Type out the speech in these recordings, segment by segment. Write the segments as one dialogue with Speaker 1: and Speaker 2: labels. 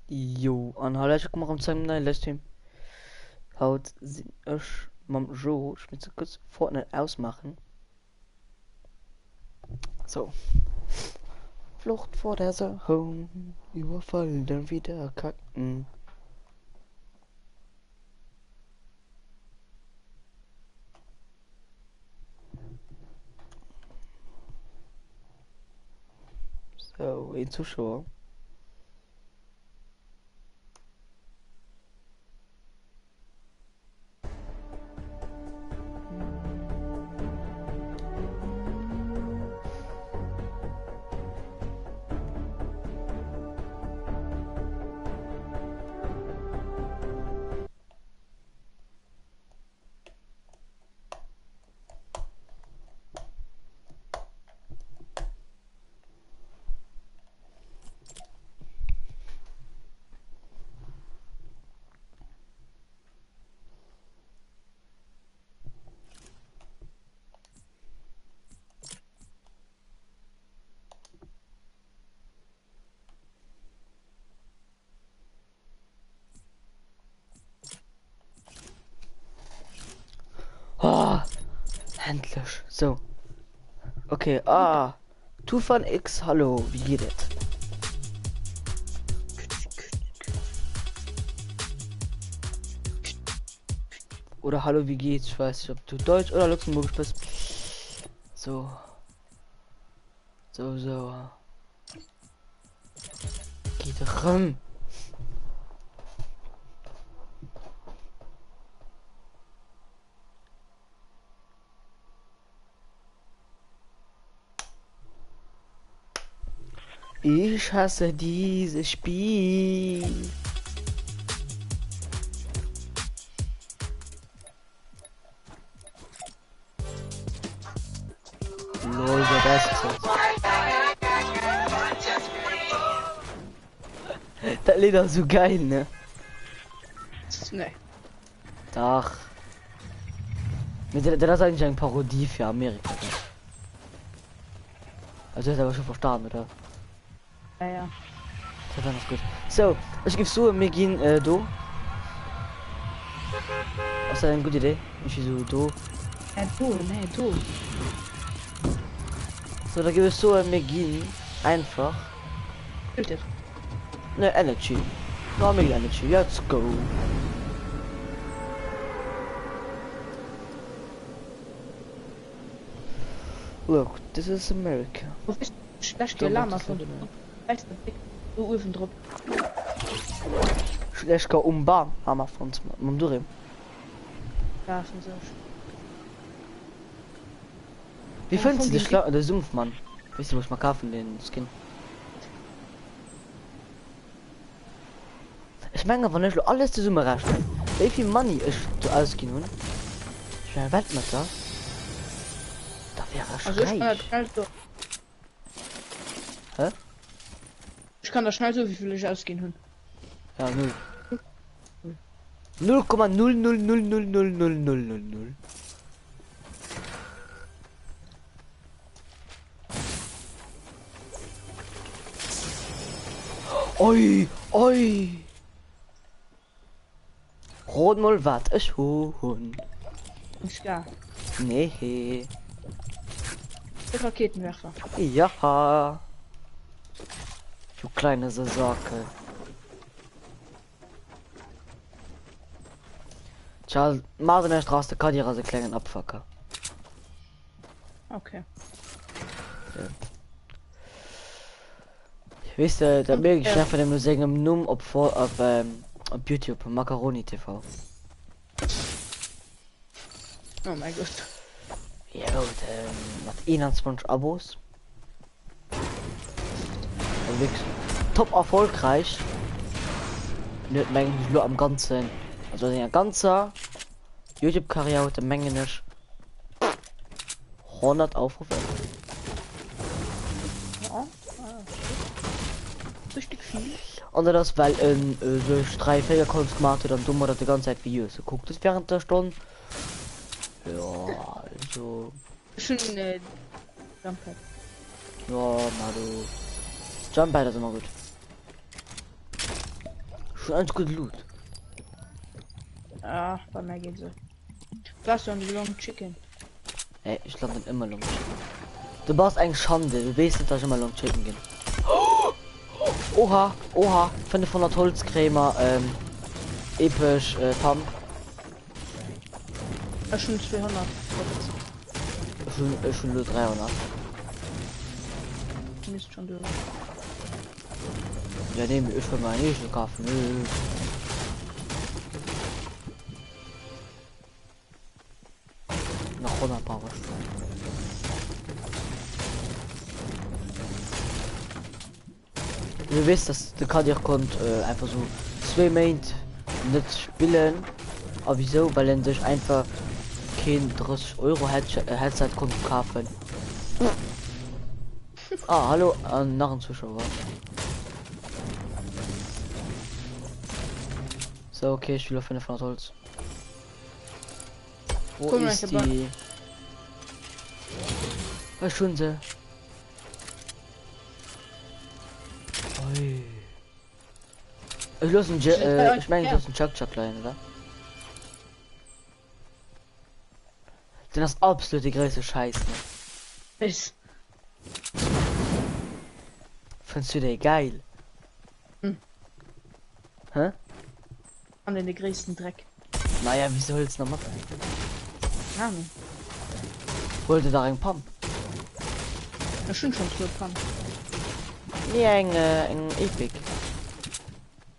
Speaker 1: Jo, an Halle kom am zeim neuen Livestream. Haut sinn ech mam Jo, ich will so kurz Fortnite ausmachen. So. Flucht vor der Sache, überfallen, dann wieder kacken. So, ein Zuschauer. Oh, endlich. So. Okay, Tufan X, hallo, wie geht es? Oder hallo, wie geht's? Ich weiß nicht, ob du Deutsch oder Luxemburgisch bist. So. So. Geht rum. Ich hasse dieses Spiel. Lol, wer das ist. Das Lied ist so geil, ne?
Speaker 2: Nee.
Speaker 1: Doch. Das ist eigentlich eine Parodie für Amerika. Ne? Also das ist aber schon verstanden, oder?
Speaker 2: Ja.
Speaker 1: Das war noch gut. So, ich gebe so, wir gehen do. Das ist eine gute Idee. Ich so do.
Speaker 2: Du.
Speaker 1: So, da gibt es so, wir gehen einfach.
Speaker 2: Bitte.
Speaker 1: Ne, Energy. No, me Energy. Let's go. Look, this is America.
Speaker 2: Wo bist du? Schlecht dir Lama von du. Weißt du, du Öfen drauf.
Speaker 1: Schlecht go Bahn. Hammer von uns. Mam Durim.
Speaker 2: Ja, schon so.
Speaker 1: Wie
Speaker 2: Ja,
Speaker 1: findest du
Speaker 2: von
Speaker 1: der Sumpf, Mann? Weißt du, was man kaufen den Skin? Ich meine, wenn ich alles zu Summe rechne, wie viel Money ich zu ausgehen und ich wäre Weltmeister. Da wäre ich
Speaker 2: Also ich kann das
Speaker 1: reich.
Speaker 2: schnell so.
Speaker 1: Hä?
Speaker 2: Ich kann da schnell so, wie viel ich ausgehen hun.
Speaker 1: Ja, 0. 0,000000000. Oi. Rot mal wat ich holen.
Speaker 2: Ist klar.
Speaker 1: Nee.
Speaker 2: Der Raketenwerfer.
Speaker 1: Ja. Du kleine Sacke. Charles, mal in der Straße kann ihre kleinen Abfucker.
Speaker 2: Okay.
Speaker 1: Wisst ihr, der Bild ich von dem nur sagen Numm auf YouTube Macaroni TV.
Speaker 2: Oh mein Gott.
Speaker 1: Ja gut, mit 21 Abos. Und wirklich top erfolgreich. Nicht eigentlich nur am ganzen, also der ganze YouTube-Karriere der Menge nicht 100 Aufrufe.
Speaker 2: Ja. Richtig viel.
Speaker 1: Und das weil so Streife Kunst gemacht hat und dummer die ganze Zeit Videos geguckt ist während der Stunde. Ja, also.
Speaker 2: Schon Jumppad.
Speaker 1: Ja, mal du. Jumppad ist immer gut. Schon alles gut Loot.
Speaker 2: Ah, bei mir geht so. Was und Long Chicken.
Speaker 1: Ey, ich glaube nicht immer Long Chicken. Du brauchst eigentlich Schande. Du weißt nicht, dass ich immer Long Chicken gehen. Oha, oha. 500 Holzkrämer, episch, Pump.
Speaker 2: Schon 200.
Speaker 1: Schon nur 300.
Speaker 2: Mist schon durch.
Speaker 1: Ja, nehme ich für meine nächste Kaffee. Nö. Noch 100 Power. Du wisst, dass der Kadir kommt einfach so 2 Main nicht spielen. Aber wieso? Weil er sich einfach kein 30 Euro Headset konnte kaufen. Ah, hallo, nach ein Zuschauer. So, okay, ich will auf 500 Holz. Wo
Speaker 2: Guck mal,
Speaker 1: ist
Speaker 2: ich hab
Speaker 1: die? Was schon sie? Ui. Ich los ein ich meine, das ist ein Chuck klein, oder? Denn das absolute größte Scheiße.
Speaker 2: Ist.
Speaker 1: Findest du den geil?
Speaker 2: Hm.
Speaker 1: Hä?
Speaker 2: An den größten Dreck.
Speaker 1: Naja, wie soll es noch machen?
Speaker 2: Ja, ne.
Speaker 1: Wollte da ein Pump?
Speaker 2: Das schon so dran.
Speaker 1: Nee, ein Epic.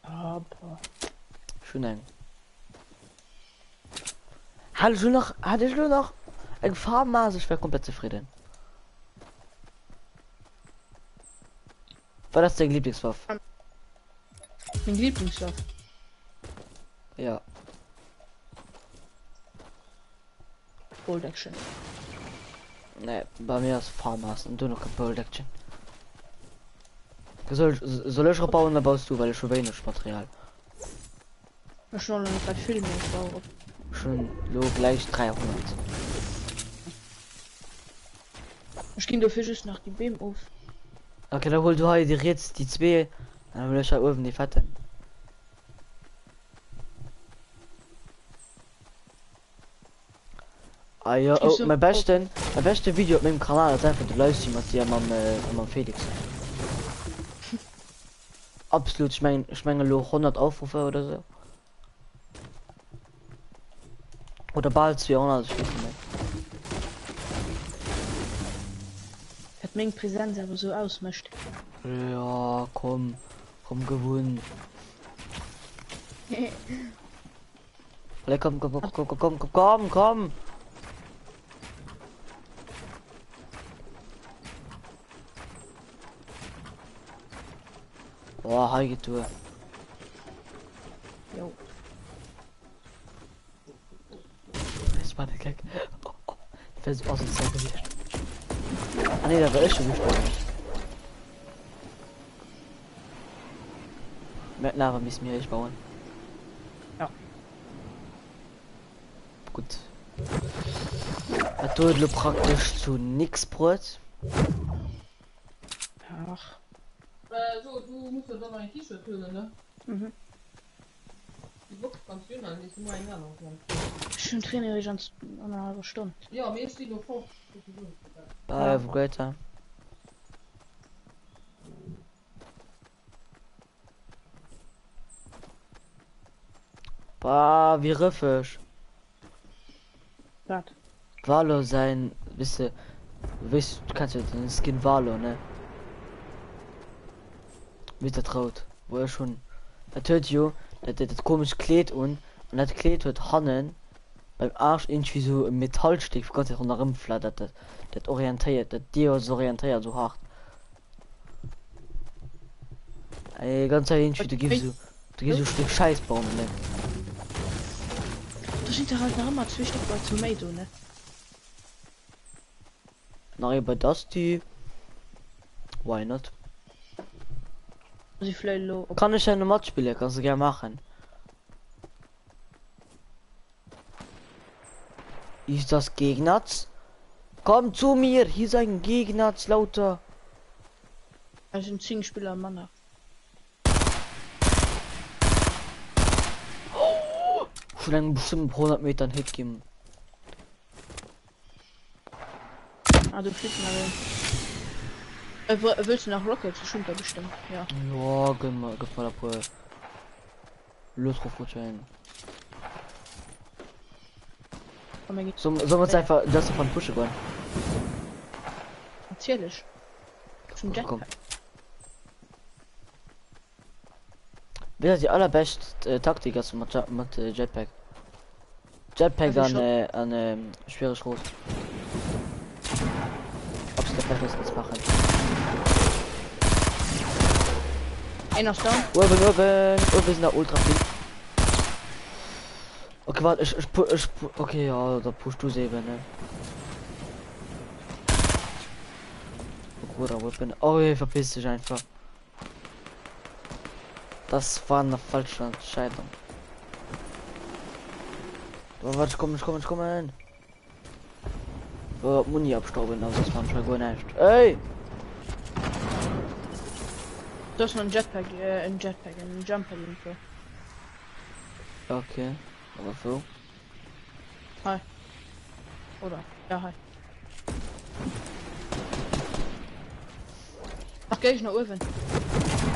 Speaker 2: Aber.
Speaker 1: Schon ein. Hatte ich nur noch ein Farbmaß, ich wäre komplett zufrieden. War das dein Lieblingswaffe?
Speaker 2: Mein Lieblingsstoff.
Speaker 1: Ja.
Speaker 2: Bold Action.
Speaker 1: Ne, bei mir ist Farmers und du noch kein Bold Action. Soll ich bauen, dann baust du, weil ich schon wenig Material.
Speaker 2: Ich schon noch nicht viel mehr bauen.
Speaker 1: Schon lo gleich 300.
Speaker 2: Ich ging dafür just nach die Beam auf.
Speaker 1: Okay, dann hol du heute jetzt die zwei, dann will ich ja oben die fetten. Ah ja, oh, mein beste Video auf meinem Kanal ist einfach der Livestream, was die am Felix. Absolut, ich meine 100 Aufrufe oder so. Oder bald 200, ich weiß nicht mehr.
Speaker 2: Hat mein Präsenz aber so ausmischt.
Speaker 1: Ja, komm gewonnen. Komm. Boah, heige Tour.
Speaker 2: Jo.
Speaker 1: Das war der Gag. Das ist aus dem Zeit gewesen. Ah ne, da war ich schon gestorben. Mit Lava müssen wir echt bauen.
Speaker 2: Ja.
Speaker 1: Gut. Er tut praktisch zu nix Brot.
Speaker 2: Ach.
Speaker 3: So, du musst ja dann ein T-Shirt füllen, ne?
Speaker 2: Mhm.
Speaker 3: Die Box kannst du dann nicht nur ein Jahr noch sein.
Speaker 2: Schon trainiere ich an einer halben Stunde.
Speaker 3: Ja, mir ist die noch vor.
Speaker 1: Ah, weiter. Bah, wie riffisch.
Speaker 2: Was?
Speaker 1: Valo sein, du kannst ja den Skin Valo, ne? Mit der traut, wo er schon. Er tut jo, das komisch Kleid und das Kleid wird Hannen beim Arsch irgendwie so ein Metallstück, Gott sich runter flattert, das orientiert, das orientiert so hart. Ey, ganz irgendwie, du gibst so ein Stück Scheißbaum, ne?
Speaker 2: Da sind ja halt noch immer 2 Stück bei Tomato, ne?
Speaker 1: Na, über das die. Why not?
Speaker 2: Also ich vielleicht lo.
Speaker 1: Kann ich eine Mod spielen, kannst du gerne machen. Ist das Gegners? Komm zu mir, hier ist ein Gegner, lauter.
Speaker 2: Also ein 10 Spieler Mann.
Speaker 1: von einem bestimmten 100 Metern Hit geben.
Speaker 2: Ah, du fliegst mal. Willst du nach Rockets? Schon da bestimmt, ja.
Speaker 1: Ja, gib mal da pur. Los rutschen.
Speaker 2: Komm, wir gehen.
Speaker 1: So, sollen wir uns einfach das von Pusche gehen?
Speaker 2: Natürlich. Zum
Speaker 1: Ach, komm.
Speaker 2: Jetpack.
Speaker 1: Wer ist die allerbeste Taktik also mit Jetpack? Jetpack
Speaker 2: Also
Speaker 1: an schwere Schrot. Ob's der Perfekt ist machen.
Speaker 2: Einer ist down.
Speaker 1: Oben sind da ultra viel. Okay, warte, okay, ja, da pushst du sie, ne? Bruder, Weapon. Oh, ey, verpiss dich einfach. Das war eine falsche Entscheidung. Oh, warte, ich komme. Oh, Muni abstauben, also das war schon gut nicht. Ey!
Speaker 2: Das ist ein Jetpack, ein Jumper irgendwo.
Speaker 1: Okay, aber so.
Speaker 2: Hi. Oder? Ja, hi. Ach, geh ich nach oben.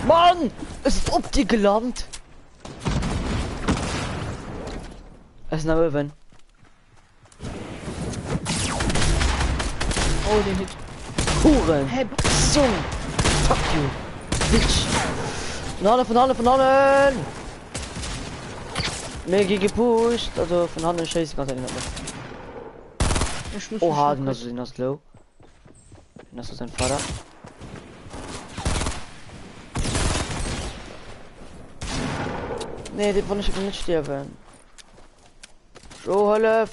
Speaker 1: Mann! Es ist ob dir gelandet! Es ist nach oben.
Speaker 2: Oh, den Hit.
Speaker 1: Huren!
Speaker 2: Hey,
Speaker 1: So! Fuck you! Bitch! Von allen! Mega gepusht! Also von allen scheiße ganz erinnert mich.
Speaker 2: ich muss
Speaker 1: Oha,
Speaker 2: mich noch
Speaker 1: den hast du low. Den hast du sein Vater. Nee, den wollte ich nicht sterben. So, Hölle!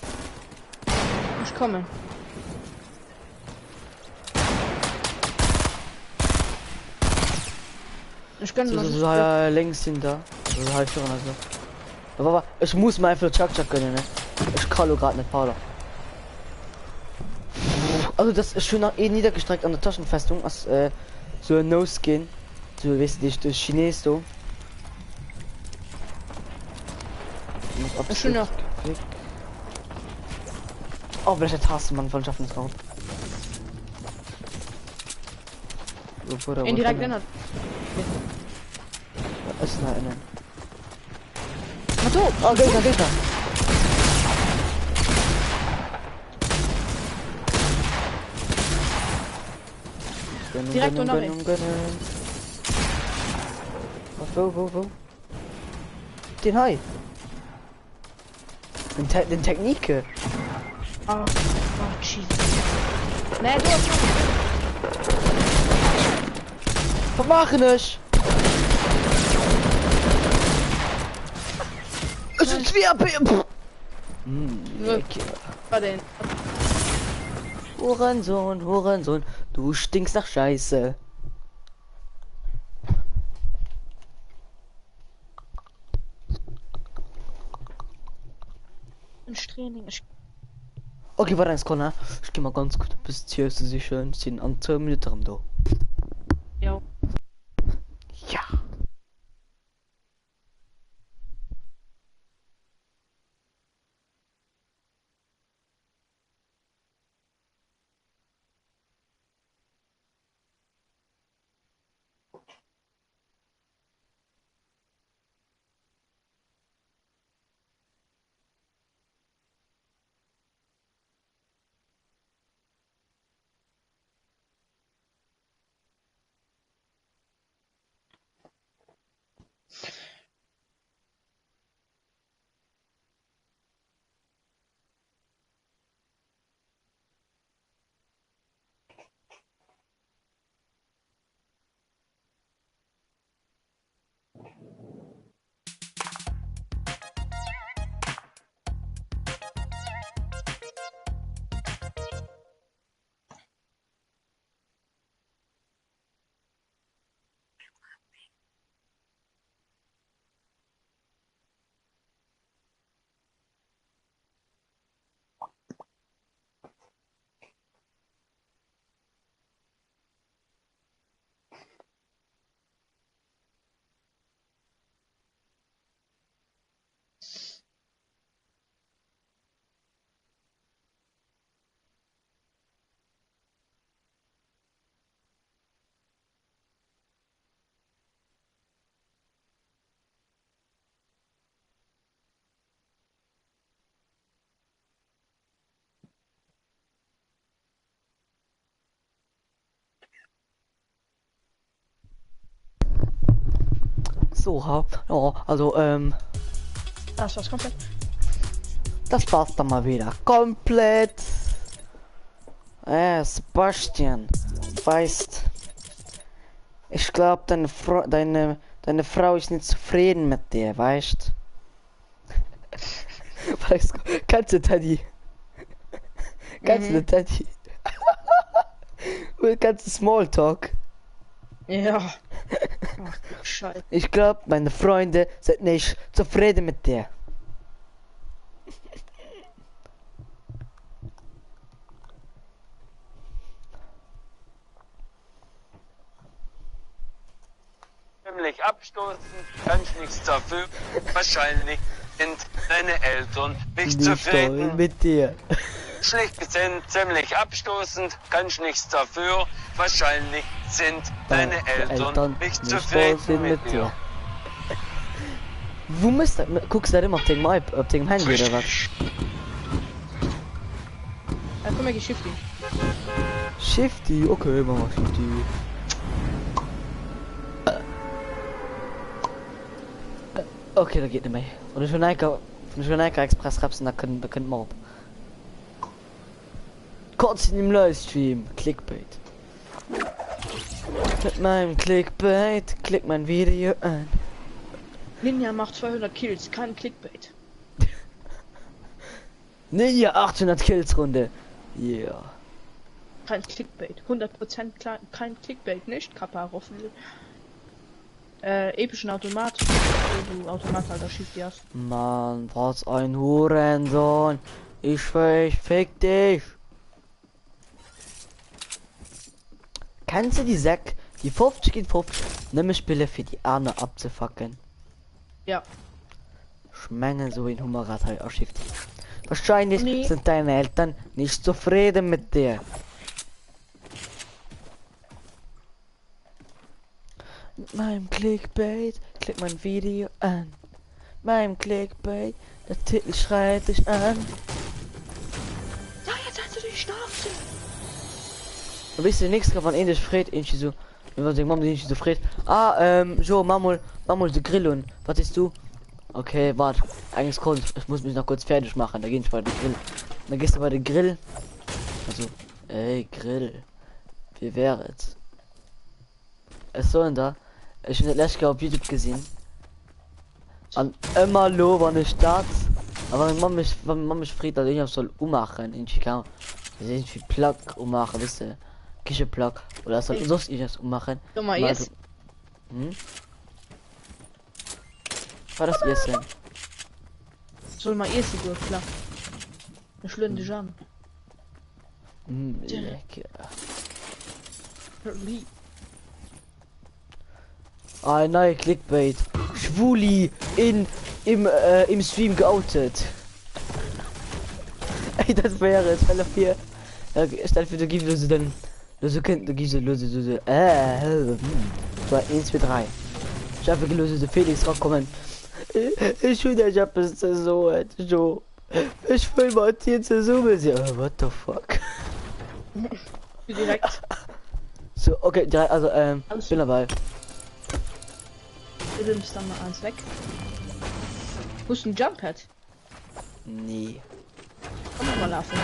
Speaker 2: Ich komme. Ich kann noch nicht.
Speaker 1: Ja, längst hinter. So halb schon also. Aber ich muss mal einfach Chuck können, ne? Ich kann gerade nicht Paula. Also das ist schön nach niedergestreckt an der Taschenfestung, als so ein No-Skin. So weißt du, das Chines so.
Speaker 2: Schön noch.
Speaker 1: Oh, welche Taste man von schaffen ist raus.
Speaker 2: Indirekt ändert.
Speaker 1: Ist da innen.
Speaker 2: Matto!
Speaker 1: Oh, Gegner.
Speaker 2: Direkt unter mir.
Speaker 1: Wo? Den Hai. Den Technik.
Speaker 2: Oh, Jesus. Nee, du hast
Speaker 1: Was machen ich? Es sind zwei AP.
Speaker 2: bei den.
Speaker 1: Hurensohn, du stinkst nach Scheiße.
Speaker 2: Training.
Speaker 1: Okay, warte, Connor. Ich geh mal ganz gut bis hier zu sichern. 10 an 2 Minuten da.
Speaker 2: Ja.
Speaker 1: Ja. so hab. Ja, also,
Speaker 2: Das war's komplett.
Speaker 1: das war's dann mal wieder. Komplett. Sebastian, weißt, ich glaube, deine Frau ist nicht zufrieden mit dir, weißt? Weißt du, kannst du Teddy? Kannst du Teddy? Kannst du Smalltalk?
Speaker 2: Ja. Ach, Scheiße.
Speaker 1: Ich glaube, meine Freunde sind nicht zufrieden mit dir.
Speaker 4: Ziemlich abstoßen, kann ich nichts dafür. Wahrscheinlich sind deine Eltern nicht
Speaker 1: Nicht toll
Speaker 4: zufrieden.
Speaker 1: mit dir.
Speaker 4: Schlecht gesinnt, ziemlich abstoßend, kann ich nichts dafür. Wahrscheinlich sind deine Eltern nicht zufrieden mit dir.
Speaker 1: Wo müsst ihr, guckst du da immer auf dem Map, auf dem Handy oder was?
Speaker 2: Komm mal, Shifty.
Speaker 1: Shifty, okay, mach mal Shifty. Okay, da geht nicht mehr. Und ich will Nike Express rapsen, da können wir ab. Kurz in dem Livestream, Clickbait. Mit meinem Clickbait, klick mein Video an.
Speaker 2: Ninja macht 200 Kills, kein Clickbait.
Speaker 1: Ninja 800 Kills Runde. Yeah.
Speaker 2: Kein Clickbait. 100% kein Clickbait, nicht Kappa-Roffel. Epischen Automat. Du Automat halt schießt die hast.
Speaker 1: Mann, was ein Hurensohn. Ich fick dich. Kennst du die Sack? Die 50 gegen 50 nimm Spiele für die Arme abzufacken.
Speaker 2: Ja.
Speaker 1: Schmengen so in Humorratei erschifft. Wahrscheinlich
Speaker 2: Nee.
Speaker 1: sind deine Eltern nicht zufrieden mit dir. Mit meinem Clickbait, klick mein Video an. Meinem Clickbait, der Titel schreit dich an.
Speaker 2: Ja, jetzt hast du die Schnauze.
Speaker 1: Du wisst ja nichts davon, ähnlich Fred, irgendwie so. Wenn die Mama nicht so Fred. So, Mamul de Grill und was ist du? Okay, warte. Eigentlich kurz, ich muss mich noch kurz fertig machen. Da geh ich bei den Grill. Dann gehst du bei den Grill. Also, ey, Grill. Wie wäre es? Es soll denn da? Ich habe das auf YouTube gesehen. An immer lo, wann ich start. Aber wenn man mich fragt, dass ich soll ummachen in Chicago. Das ist wie Plug ummachen, wisst ihr? Kücheplug. Oder soll sonst ich das ummachen?
Speaker 2: Guck mal, jetzt.
Speaker 1: War das ihr denn?
Speaker 2: Soll mal erst die Gurke klar. Ich schlöne dich an.
Speaker 1: Lecker.
Speaker 2: Wie?
Speaker 1: Ah, neue Clickbait. Schwuli im Stream geoutet. Ey, das wäre es, weil er für stell für du gibst du dann du könnt du gibst du 1 2 3. Ich habe gelöst Felix rauskommen. Ich will der Job ist so so. Ich will mal hier zu zoomen. Ja, what the fuck?
Speaker 2: Direkt.
Speaker 1: So, okay, also
Speaker 2: Alles
Speaker 1: bin dabei.
Speaker 2: Du nimmst dann mal eins weg. Wo ist ein Jumppad?
Speaker 1: Nee.
Speaker 2: Komm mal laufen.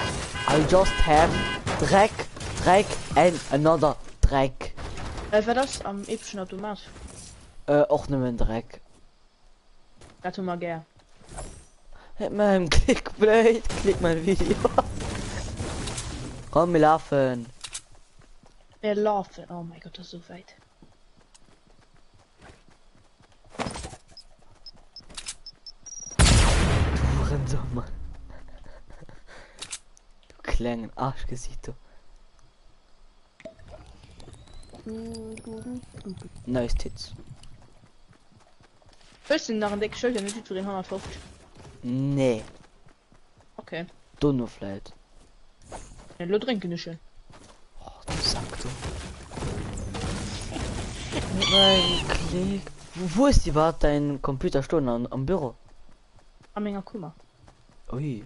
Speaker 1: I just have Dreck and another Dreck.
Speaker 2: War das am epischen Automat?
Speaker 1: Auch nehmen Dreck.
Speaker 2: Warte mal gern.
Speaker 1: Mit meinem Clickbait, klick mein Video. Komm, wir laufen.
Speaker 2: Wir laufen. Oh mein Gott, das ist so weit.
Speaker 1: Hurensohn, Mann. Du kleinen Arschgesicht, du. Nice Tits.
Speaker 2: Willst du nach dem Deck Schulter nicht für den 150?
Speaker 1: Nee,
Speaker 2: Okay.
Speaker 1: du nur vielleicht.
Speaker 2: Ja, lo trinken nicht schön.
Speaker 1: Oh, du Sack, du. Mit meinem Klick. Wo ist die Wart dein Computerstunde am Büro?
Speaker 2: Ammenger Kummer.
Speaker 1: Ui.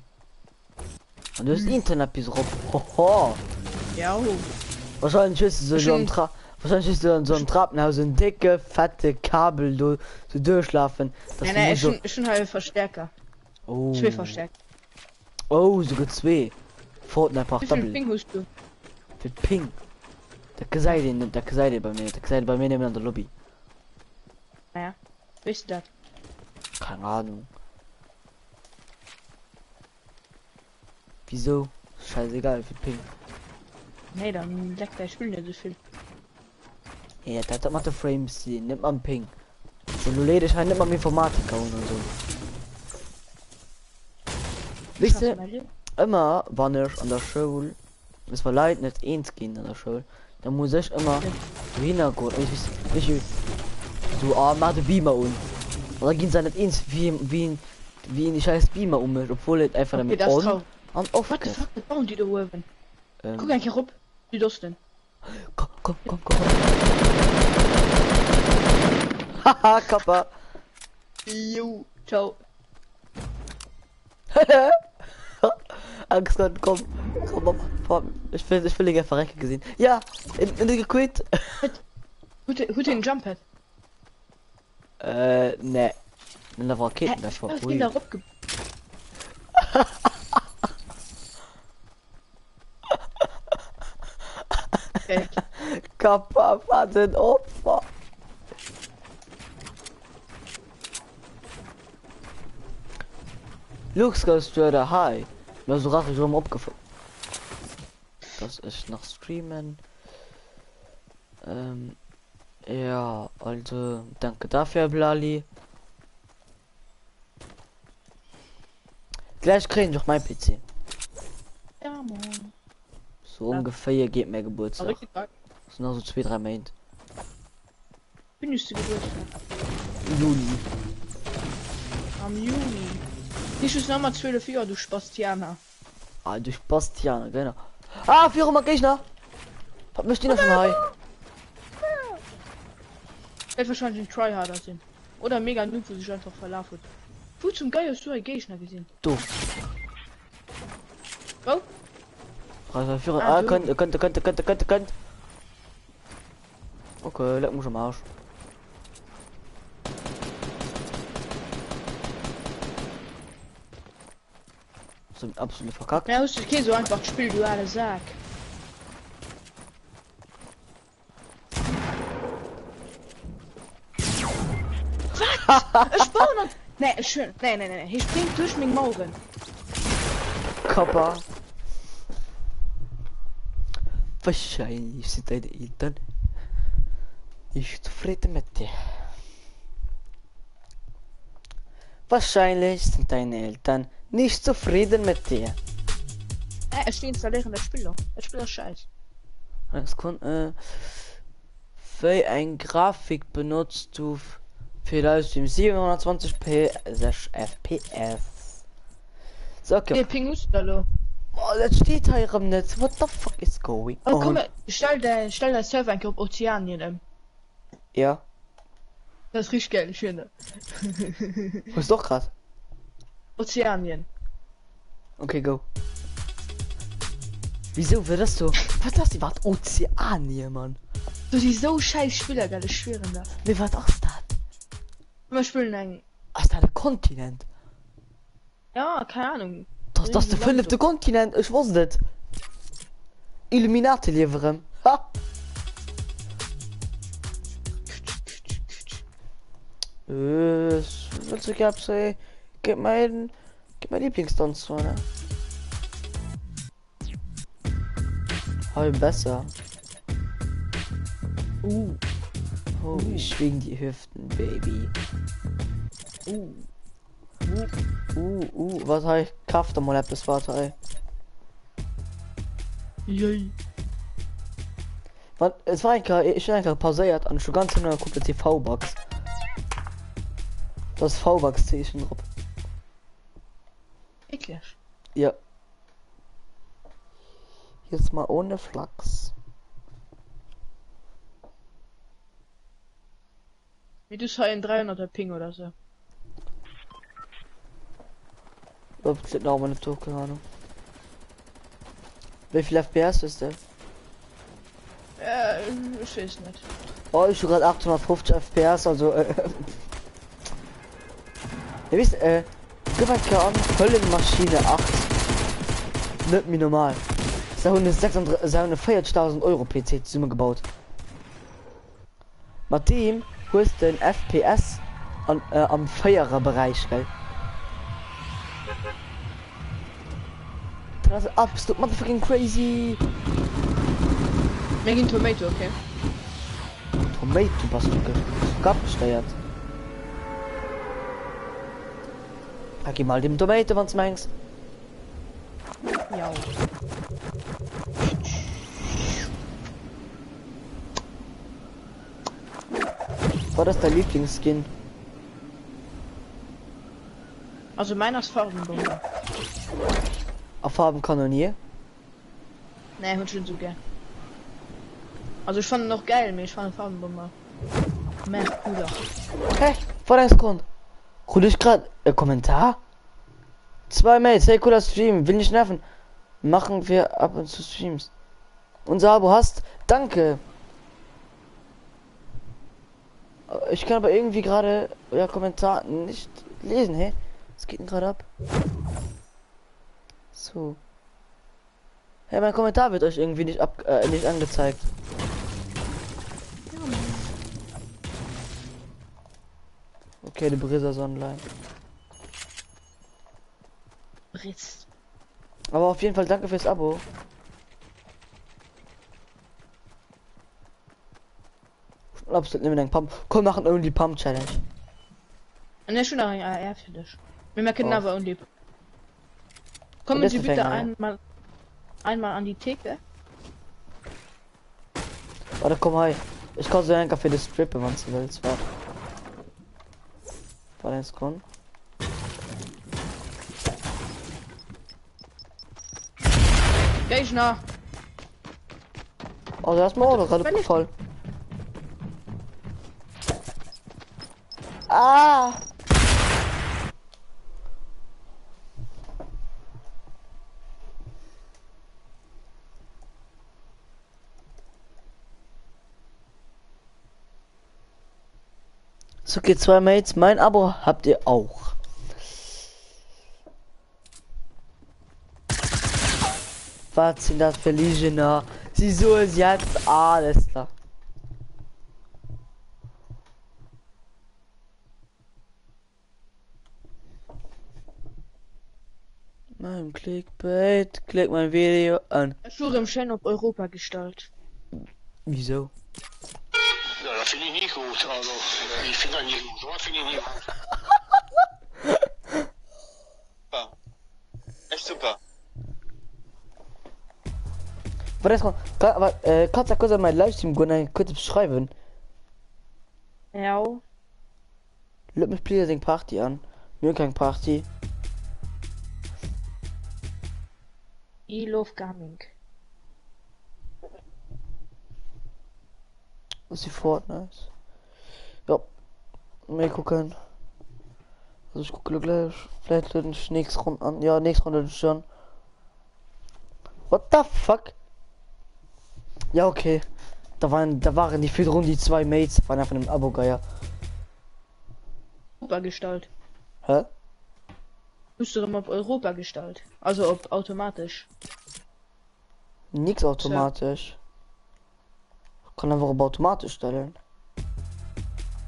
Speaker 1: Und du hast Internet bis drauf. Hoho.
Speaker 2: Ja,
Speaker 1: Wahrscheinlich ist es so am Wahrscheinlich ist du an so einem Trappenhaus ein dicke, fette Kabel du durchschlafen. Das
Speaker 2: Nein,
Speaker 1: muss so...
Speaker 2: ist schon halt Verstärker.
Speaker 1: Oh.
Speaker 2: Zwei Verstärker.
Speaker 1: Oh, sogar zwei. Fortnite
Speaker 2: Wie
Speaker 1: braucht
Speaker 2: viel
Speaker 1: Double.
Speaker 2: Ping hast du?
Speaker 1: Für Ping. Der Seite bei mir. Der Seite bei mir neben an der Lobby.
Speaker 2: Naja, weißt du das?
Speaker 1: Keine Ahnung. Wieso? Scheißegal für Ping.
Speaker 2: Nee, dann leckt der Spiel nicht so viel.
Speaker 1: Ja, das macht der Frames, die nimmt man Ping. So, du lädst halt nicht mal Informatiker und so. Wisst ihr, immer, wann ich an der Schule, es war leid nicht eins gehen an der Schule, dann muss ich immer Hintergrund, ich so, mach den Beamer um. Und dann gehen sie nicht eins wie ein scheiß Beamer um mich, obwohl es einfach
Speaker 2: Okay,
Speaker 1: damit
Speaker 2: das ist
Speaker 1: on
Speaker 2: traurig.
Speaker 1: und off
Speaker 2: Was the
Speaker 1: ist.
Speaker 2: fuck, was bauen die da oben? Guck eigentlich rup. Wie das denn?
Speaker 1: Komm. Haha, Kappa.
Speaker 2: Jo, ciao.
Speaker 1: Angst, komm. Ich will ihn verrecken gesehen. Ja, in der gequit.
Speaker 2: Hut den Jumppad.
Speaker 1: Ne. In der Raketen davor.
Speaker 2: Ich bin da rup. Okay.
Speaker 1: Kappa, was ein Opfer. Lux, gehst du da hi? Mir so rache rum abgefunden. Das ist noch streamen. Ja, also danke dafür, Blali. Gleich kriegen doch mein PC.
Speaker 2: Ja, Mann.
Speaker 1: So ungefähr geht mir Geburtstag.
Speaker 2: Richtig geil.
Speaker 1: Das sind noch so 2-3 Monate.
Speaker 2: Bin ich Geburtstag?
Speaker 1: Juli.
Speaker 2: Am Juni. Nicht ist nochmal 12 Jahre, du Spastianer.
Speaker 1: Ah, durch Bastian, genau. Ah, 4 Mal Gegner. Was möchte ich noch von Hai?
Speaker 2: Wird wahrscheinlich ein Tryharder sind. Oder mega Noob, wo sich einfach verlaufen. Wo zum Geil hast du einen Gegner gesehen?
Speaker 1: Du.
Speaker 2: Oh?
Speaker 1: Also, Führer.
Speaker 2: Ah,
Speaker 1: Ah,
Speaker 2: du.
Speaker 1: könnt. Okay, leck mich am Arsch. So absolut verkackt.
Speaker 2: Ja, hast du okay, so einfach spiel du alle Sack. Was? Ich baue noch. Nee, schön. Nee. Ich spring durch mich Mauern.
Speaker 1: Kappa. Wahrscheinlich sind deine Eltern nicht zufrieden mit dir. Wahrscheinlich sind deine Eltern nicht zufrieden mit dir.
Speaker 2: Es steht installieren das Spiel. Das Spiel ist scheiße.
Speaker 1: Es kann, für ein Grafik benutzt du für Livestream 720p 6 FPS. So, okay.
Speaker 2: Der Ping muss da lo.
Speaker 1: Oh, das steht hier im Netz. What the fuck is going
Speaker 2: Oh,
Speaker 1: on?
Speaker 2: komm, stell der Server ein auf Ozeanien.
Speaker 1: Ja,
Speaker 2: Das ist richtig geil, schön.
Speaker 1: wo ist doch grad?
Speaker 2: Ozeanien.
Speaker 1: Okay, go. Wieso wird das so? Was ist das? Die war Ozeanien, Mann.
Speaker 2: Du siehst so scheiß Spieler, geil, ich schwöre da.
Speaker 1: Wie war das?
Speaker 2: Wir spielen ein.
Speaker 1: Ist das der Kontinent?
Speaker 2: Ja, keine Ahnung.
Speaker 1: Das ist der 5. Kontinent, ich wusste das. Illuminati liefern. Ha! Willst du gehabt sagen? Gib mein Lieblingstanz, ne? Halb besser. Oh, ich schwing die Hüften, Baby. Was habe ich? Kraft mal etwas, warte, ey.
Speaker 2: Yay.
Speaker 1: Was? Es war ich einfach pausiert und schon ganz genau guckt die V-Box. Das V-Box-Zeichen drauf.
Speaker 2: Eklig.
Speaker 1: Ja. Jetzt mal ohne Flachs.
Speaker 2: Wie du ein 300er Ping oder so.
Speaker 1: Ups, steht noch meine Tour, keine Ahnung. Wie viel FPS ist der?
Speaker 2: Ich weiß nicht.
Speaker 1: Oh, ich gerade 850 FPS, also ihr wisst, gewalt an Höllenmaschine 8. Nicht mir normal. So eine 40.000 Euro PC Summe gebaut. Mit dem holst du den FPS am Feiererbereich, gell? Das ist absolut motherfucking crazy.
Speaker 2: Making Tomato, okay.
Speaker 1: Tomato, was du gesteuert. Geh mal dem Tomato, wann's meinst.
Speaker 2: Ja.
Speaker 1: War das dein Lieblingsskin?
Speaker 2: Also meiner ist Farbenbombe.
Speaker 1: Auf Farbenkanonier?
Speaker 2: Nee, ich schon so gern. Also ich fand ihn noch geil, aber ich fand Farbenbombe mehr cooler.
Speaker 1: Hey, vor deinem Grund. Hol ich gerade Kommentar? 2 Mails, hey cooler Stream, will nicht nerven. Machen wir ab und zu Streams. Unser Abo hast. Danke. Ich kann aber irgendwie gerade euer Kommentar nicht lesen, hey. Was geht denn gerade ab? So. Hey, mein Kommentar wird euch irgendwie nicht nicht angezeigt. Okay, die Brisa ist online.
Speaker 2: Britz.
Speaker 1: Aber auf jeden Fall danke fürs Abo. Absolut nehmen den Pump. Komm, machen Only Pump Challenge.
Speaker 2: Und der ist schon ein AR für dich. Wir merken aber Only. Kommen
Speaker 1: das
Speaker 2: Sie
Speaker 1: ist
Speaker 2: bitte
Speaker 1: ja.
Speaker 2: einmal an die Theke.
Speaker 1: Warte, komm, hi. Ich kann so einen Kaffee des Strippe, wenn du willst. Warte. Warte, jetzt kommt.
Speaker 2: Gleich nach.
Speaker 1: Oh, da ist mal auch gerade voll. Ah! So geht 2 Mates. Mein Abo habt ihr auch. Was sind das für Legionar? Sie so ist jetzt alles da. Mein Clickbait, klick mein Video an.
Speaker 2: Schur im Schein auf Europa gestaltet.
Speaker 1: Wieso?
Speaker 5: Ja, das finde ich nicht gut. Also, ich finde das nicht gut. Sowas finde ich nicht gut. Super. Echt super.
Speaker 1: Kannst du kurz an meinen Livestream kurz beschreiben?
Speaker 2: Ja.
Speaker 1: Lass mich please Party an. Nur kein Party.
Speaker 2: I love gaming.
Speaker 1: Was ist die Fortnite? Ja. Mal gucken. Also ich gucke gleich. Vielleicht ich nächste Runde an. Ja, nächste Runde schon. What the fuck? Ja, okay. Da waren die 4 Runden, die 2 Mates waren einfach im Abo-Geier.
Speaker 2: Europa gestaltet.
Speaker 1: Hä?
Speaker 2: Müsste doch mal auf Europa gestaltet. Also ob automatisch.
Speaker 1: Nix automatisch. Kann einfach aber automatisch stellen.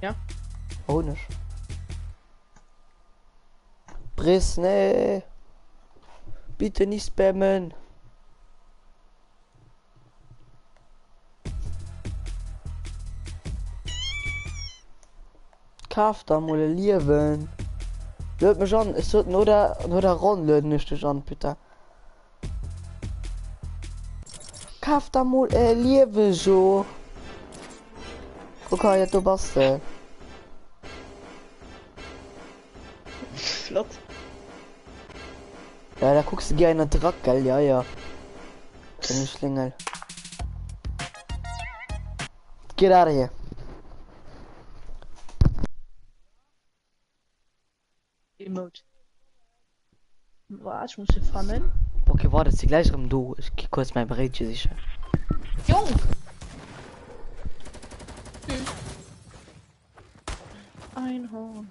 Speaker 2: Ja.
Speaker 1: Oh nicht. Briss, nee. Bitte nicht spammen. Kauf da mal Leben. Löt mich an, es wird nur der Ron löten nicht an, bitte. Kauf da mal Leben so. Okay, du bist
Speaker 2: Flott.
Speaker 1: Ja, da guckst du gerne Drack, gell? Ja, ja. Keine Schlingel. Get out of here.
Speaker 2: Emote. Was, ich muss hier farmen.
Speaker 1: Okay, warte, ist die gleich rum, du. Ich geh kurz mein Brötchen sicher.
Speaker 2: Jung! Einhorn.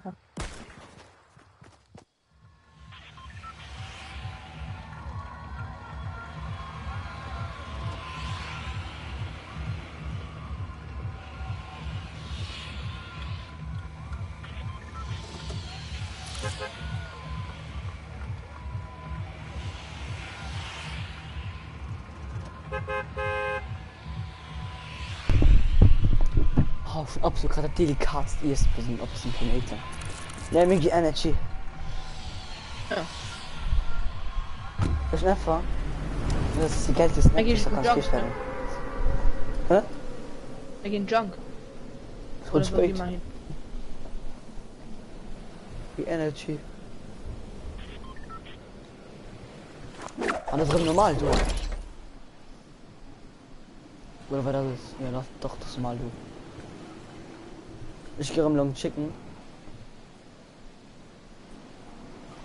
Speaker 1: Oh, absolut gerade delikat ist auf diesem Planeten. Nämlich die Energy.
Speaker 2: Ja.
Speaker 1: Das ist einfach. Das ist die Geld ist nicht, so kannst du stellen. Hä?
Speaker 2: Wir gehen Junk.
Speaker 1: Das
Speaker 2: Oder
Speaker 1: ist
Speaker 2: wo gehen
Speaker 1: gut.
Speaker 2: wir hin?
Speaker 1: Die Energy. Alles drin normal, du. Oder war das ist? Ja, doch, das ist mal du. Ich gehe Long Chicken.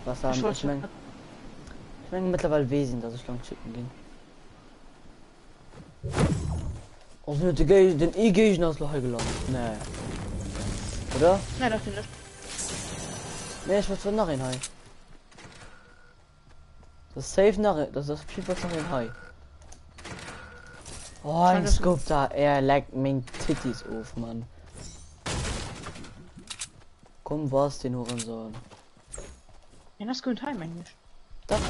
Speaker 1: Was haben ich mein mittlerweile Wesen, dass ich Long Chicken ging. Oh, den E-Gegner aus Loch geladen. Nee. Oder?
Speaker 2: Nein, das nicht.
Speaker 1: Nee, ich will nach in Hai. Das ist safe nach, das ist viel was nach in Hai. Oh, ein Scope da, er legt mein Titties auf, Mann. Komm, was den Hurensohn.
Speaker 2: Ja, das ist gut heim eigentlich.
Speaker 1: Das.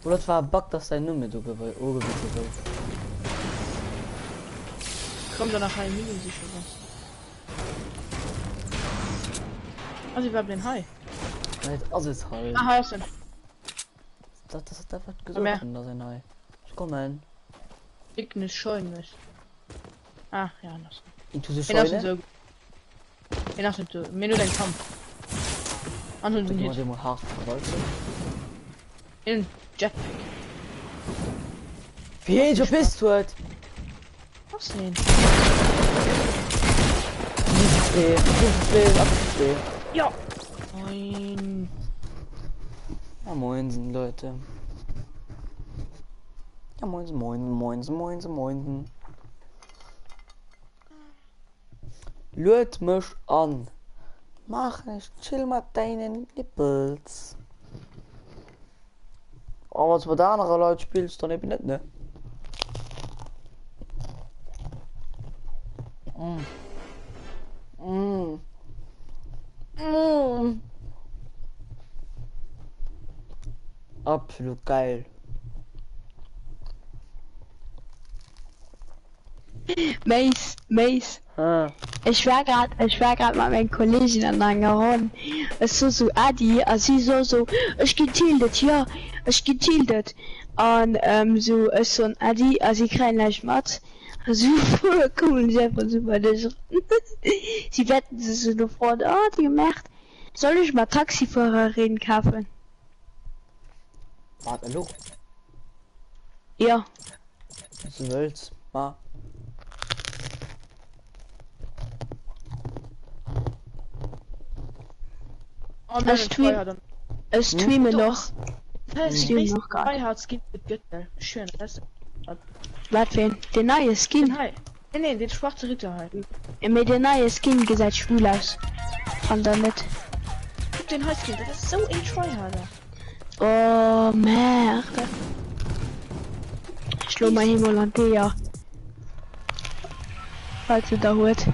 Speaker 1: Oder das war ein Bug, dass dein Nummer du gewollt wird.
Speaker 2: Kommt danach ein Minion sicher was. Also ich war den Hai.
Speaker 1: Also ist halt.
Speaker 2: Ah, Hai ist denn.
Speaker 1: Das hat einfach gesagt, dass ein Hai. Ich komm rein.
Speaker 2: Ignis Scheunnis. Ah, ja, das.
Speaker 1: Into the
Speaker 2: Scheune?
Speaker 1: Scheune?
Speaker 2: Je nach dem Menü dein Kampf. Anderen
Speaker 1: Da
Speaker 2: den
Speaker 1: kann man
Speaker 2: Hit.
Speaker 1: den hart verwalten.
Speaker 2: In Jetpack.
Speaker 1: Wie ein bist du halt?
Speaker 2: Was denn? Ja. Moin.
Speaker 1: Ja, moinsen, Leute. Ja, moinsen. Lüt mich an. Mach nicht, chill mit deinen Nippels. Aber was mit anderen Leuten spielst, dann eben nicht, ne? Absolut geil.
Speaker 6: Mace. Ich war grad mit meinen Kollegen an einer Runde. Es so Adi, also sie so, ich getildet, ja, ich getildet. Und so, es so ein Adi, also ich krieg gleich Matz. Super cool, super. Sie wetten sich so sofort, oh, die gemacht. Soll ich mal Taxifahrerin kaufen?
Speaker 1: Warte, hallo.
Speaker 6: Ja.
Speaker 1: Was du willst, ma.
Speaker 2: Oh,
Speaker 6: Ich streame noch.
Speaker 2: Ich
Speaker 6: streame noch gar nicht.
Speaker 2: Skin mit Götter. Schön, das.
Speaker 6: Was für den neue Skin?
Speaker 2: Hi. Nee, den schwarze Ritter halt.
Speaker 6: Mit der neue Skin gesagt schwul aus. Fand er nicht.
Speaker 2: Guck den Highskin, das ist so ein Tryharder.
Speaker 6: Oh, Merde. Ich schlau mal hin an dir. Falls du da holt.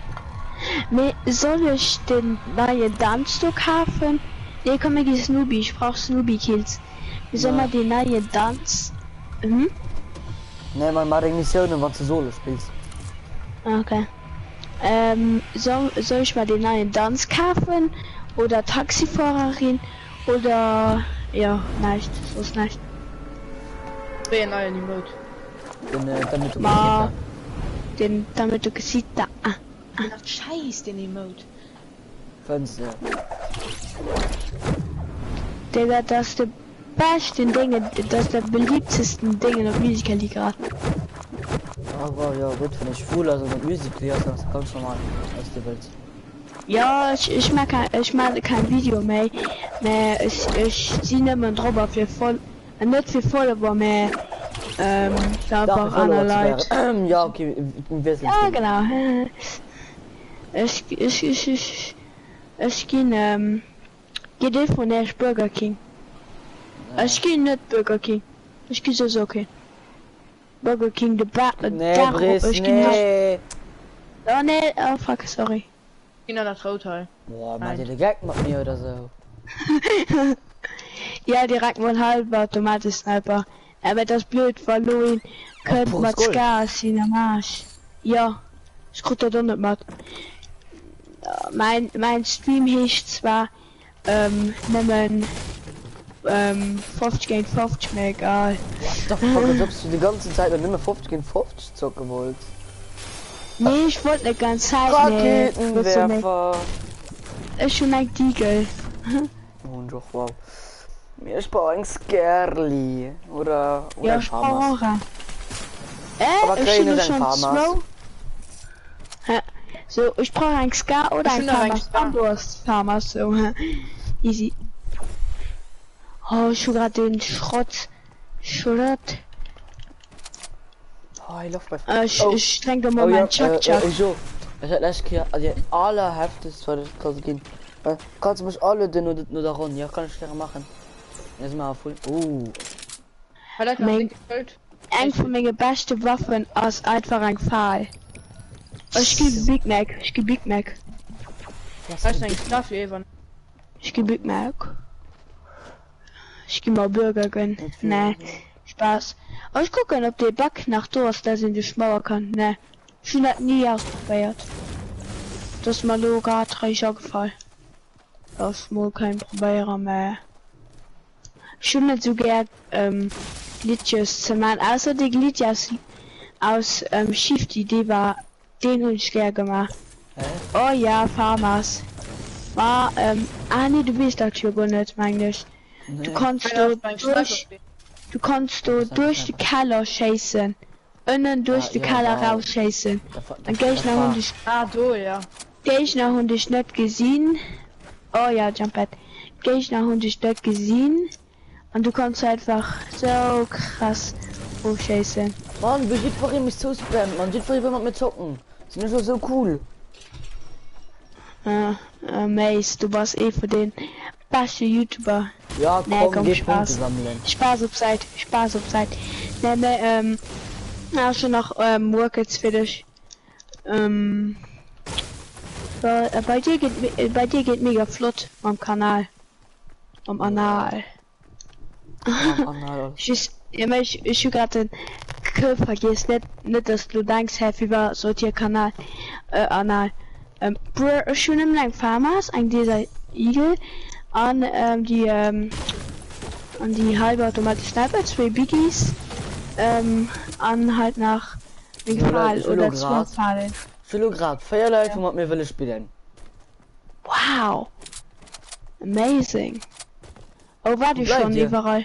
Speaker 6: Soll ich den neuen Dance kaufen? Ne, komm, ich Snoopy. Ich brauch Snoopy Kills. Wie soll man den neuen Dance? Mhm.
Speaker 1: Ne, man macht Missionen, wenn du Solo spielst.
Speaker 6: Okay. Soll ich mal den neuen Dance kaufen? Oder Taxifahrerin? Oder... Ja, nicht. So ist nicht.
Speaker 2: Wer neue Emote?
Speaker 1: Damit du
Speaker 6: Ma... damit du gesieht da.
Speaker 2: Ach, scheiß den Emote.
Speaker 1: Fenster.
Speaker 6: Digga, das ist der beste Dinge, das ist der beliebtesten Dinge auf Musical gerade.
Speaker 1: Aber ja, gut, wenn ich schwul, also mit Musik, das ist ganz normal, aus der Welt.
Speaker 6: Ja, ich mag kein Video mehr. Ich zieh nicht mehr drüber für voll, nicht für voll, aber mehr, da einfach andere Leute.
Speaker 1: Ja, okay, wir sind.
Speaker 6: Ja, genau. Ich gehe geht von der Burger King. Ich gehe nicht Burger King. Ich gehe so okay. Burger King de
Speaker 1: Nee, Briss, nee.
Speaker 6: Oh nee, oh fuck, sorry.
Speaker 2: Kinder das Rotheil.
Speaker 1: Boah, mal dir Gag mit mir oder so.
Speaker 6: Ja, direkt mal halber Automatik-Sniper. Aber das blöd, weil Louis könnte
Speaker 1: Pures
Speaker 6: mit
Speaker 1: Gold.
Speaker 6: Gas in der Marsch. Ja, ich konnte da nicht mit. Mein Stream hecht zwar, nehmen, 50 gegen 50, mir egal.
Speaker 1: What the fuck, als ob du die ganze Zeit noch immer 50 gegen 50 zocken wolltest.
Speaker 6: Nee, ich wollte nicht ganz Zeit, nee.
Speaker 1: Raketenwerfer.
Speaker 6: Ist schon ein Diegel.
Speaker 1: Und doch, wow. Mir ist bei uns Gerli. Oder
Speaker 6: Ja, ich
Speaker 1: Farmers.
Speaker 6: brauche.
Speaker 1: Aber
Speaker 6: Ich
Speaker 1: keine
Speaker 6: bin
Speaker 1: sind
Speaker 6: schon
Speaker 1: Farmers.
Speaker 6: 2. Ja, so, ich brauche ein Ska oder ein
Speaker 2: Ich bin noch ein
Speaker 6: Farmers.
Speaker 2: Ska.
Speaker 6: Du hast Farmers, so. Easy. Oh, ich hab grad den Schrott.
Speaker 1: Oh, ich lauf bei
Speaker 6: Ich trinke mal meinen Chuck.
Speaker 1: So. Ich hätte letztes Jahr, also alle heftigst, was ich kann gehen. Kannst du mich alle den nur da ran? Ja, kann ich gerne machen. Jetzt mal voll.
Speaker 2: Vielleicht noch
Speaker 6: Mein-
Speaker 2: nicht gefällt.
Speaker 6: Eng von meinen besten Waffen aus einfach ein Pfahl. Ich gebe Big Mac. Ich gebe Big Mac.
Speaker 2: Weißt du eigentlich dafür, Evan?
Speaker 6: Ich gebe Big Mac. Ich gebe mal Burger gönnen. Nee, Spaß. Aber ich gucke, ob der Back nach Durst, da sind die schmauer kann. Nee, schon hat nie ausprobiert. Das ist mal nur gerade 3 Jahre gefallen. Das ist mal kein Probieren mehr. Schon nicht so gern, Glitches zu machen, außer die Glitches aus, Shifty, die war, den hab ich gern gemacht. Oh ja, Farmers. War, nee, du bist das hier gar nicht, meine ich. Du kannst durch die Keller chasen. Innen durch die Keller rauschasen. Dann geh ich nach und ich
Speaker 2: Ja.
Speaker 6: geh ich nach und ich nicht gesehen. Oh ja, Jumpet. Geh ich nach und ich nicht gesehen. Und du kannst einfach so krass hochchasen.
Speaker 1: Mann, wie sieht vorhin mich so spammen? Man sieht vorhin mit mir zocken. Sind nicht so cool.
Speaker 6: Mace, du warst eh für den besten YouTuber.
Speaker 1: Ja,
Speaker 6: Nee,
Speaker 1: komm,
Speaker 6: komm,
Speaker 1: geh
Speaker 6: Spaß.
Speaker 1: Punkte sammeln.
Speaker 6: Spaß auf Zeit, Spaß auf Zeit. Nee, schon noch, Workouts für dich. Bei dir geht mega flott am Kanal. Am Anal. Ich hab grad den Kill vergisst, nicht, dass du denkst, wie war so der Kanal, Anal. Bro, schon im lang Farmers, ein dieser Igel, an, an die halbe automatische Sniper, 2 Biggies, an halt nach dem Fall oder 2 Fallen.
Speaker 1: Grad, Feierleute mit mir will ich spielen.
Speaker 6: Wow! Amazing! Oh, war die
Speaker 1: Bleibt
Speaker 6: schon
Speaker 1: ihr?
Speaker 6: überall?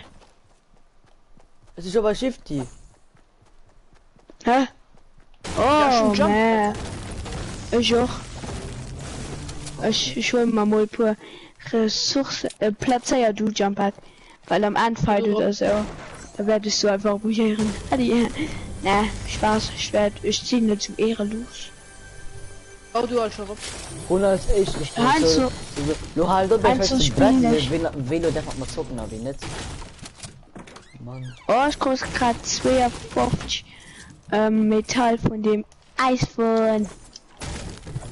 Speaker 1: Es ist aber Shifty.
Speaker 6: Hä? Oh,
Speaker 2: schon Jump.
Speaker 6: man. Ich auch. Ich will mal pur Ressourcen, Platzier du Jumpert. Weil am Anfang oder so, da werdest du einfach probieren. Adi, ne, Spaß, ich zieh nicht zu Ehre los.
Speaker 2: Oh, du halt schon rum.
Speaker 1: 100 ist echt.
Speaker 6: Also,
Speaker 1: Du halt dort
Speaker 6: also
Speaker 1: fest
Speaker 6: spiel
Speaker 1: Brett,
Speaker 6: nicht.
Speaker 1: Velo darf mal zocken, aber nicht. Mann.
Speaker 6: oh, ich kostet gerade 52 Metall von dem Eisfallen.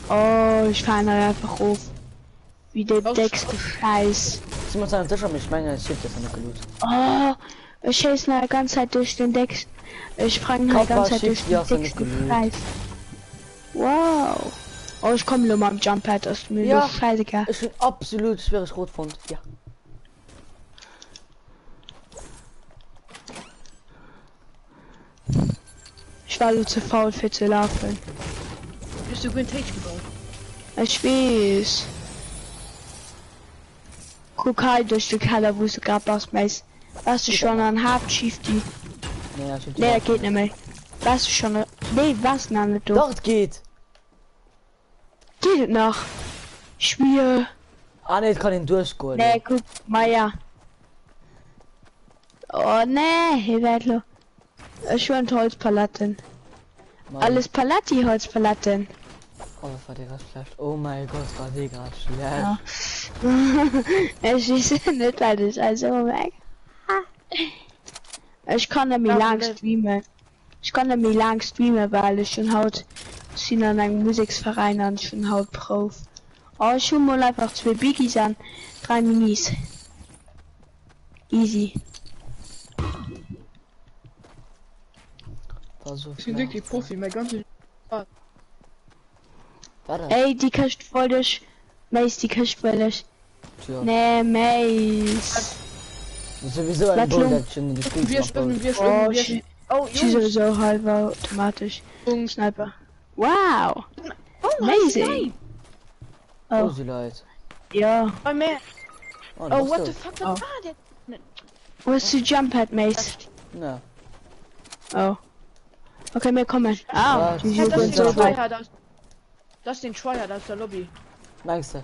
Speaker 6: Oh, ich fahre einfach auf. Wie der dickste Scheiß.
Speaker 1: Sie muss sagen, das schon ich meine, es schickt das nicht gelut.
Speaker 6: Oh, ich schieße eine ganze Zeit durch den Deck. Ich frage eine
Speaker 1: Kappa
Speaker 6: ganze Zeit durch
Speaker 1: schießt
Speaker 6: den
Speaker 1: ja so
Speaker 6: dicksten
Speaker 1: nicht genug.
Speaker 6: Scheiß. Wow. Oh, ich komme nur mal am Jumppad, das ist mir
Speaker 1: Ja.
Speaker 6: doch scheißegal.
Speaker 1: Ich bin absolut schweres Rotfund. Ja.
Speaker 6: Ich war nur zu faul für zu laufen.
Speaker 2: Bist du Green Tage gebaut?
Speaker 6: Ich weiß. Guck halt durch die Keller, wo du gerade was meinst. Warst du schon an Hauptschifty?
Speaker 1: Nee, ich
Speaker 6: Nee, das geht nicht mehr. Warst du schon... Nee, was noch nicht?
Speaker 1: Dort geht.
Speaker 6: Geht es noch? Spiel.
Speaker 1: Ah ne, ich kann ihn durchgehen.
Speaker 6: Nee, guck mal ja. Oh nee, hier wird lo. Schon Holzpaletten.
Speaker 1: Mann.
Speaker 6: Alles Palatti Holzpaletten.
Speaker 1: Oh, war der gerade schlecht. Oh mein Gott, war der gerade schlecht.
Speaker 6: Ja. Es ist nicht alles, also weg. Ich kann nicht mehr lang streamen. Ich kann nicht mehr lang streamen, weil ich schon haut sind an einem Musikverein und schon haut Prof. Oh, ich schon mal einfach 2 Biggies an, 3 Minis. Easy.
Speaker 1: War so
Speaker 2: Ich bin wirklich Profi, mein ganzes.
Speaker 1: Warte.
Speaker 6: Ey, die kannst voll durch. Mace, die kannst voll durch.
Speaker 1: Tja.
Speaker 6: Nee, Mace.
Speaker 1: Sowieso ein Bulletchen.
Speaker 2: Wir spielen,
Speaker 6: Oh,
Speaker 2: Oh,
Speaker 6: sie sowieso halb automatisch. Sniper. Wow. Amazing.
Speaker 1: Oh,
Speaker 6: Oh,
Speaker 1: sie leid.
Speaker 6: ja.
Speaker 2: Oh, man.
Speaker 1: Oh,
Speaker 2: Oh, what the
Speaker 1: the
Speaker 2: fuck?
Speaker 6: Oh.
Speaker 2: Was war das?
Speaker 6: Where's the jump at, Mace?
Speaker 1: Na.
Speaker 6: Oh. Okay, wir kommen. Ah,
Speaker 1: Was?
Speaker 6: die
Speaker 2: Ja, das
Speaker 6: sind
Speaker 2: ist
Speaker 6: so
Speaker 2: den
Speaker 6: weit.
Speaker 2: Tryhard aus. Das ist den Tryhard aus der Lobby.
Speaker 1: Meinst du?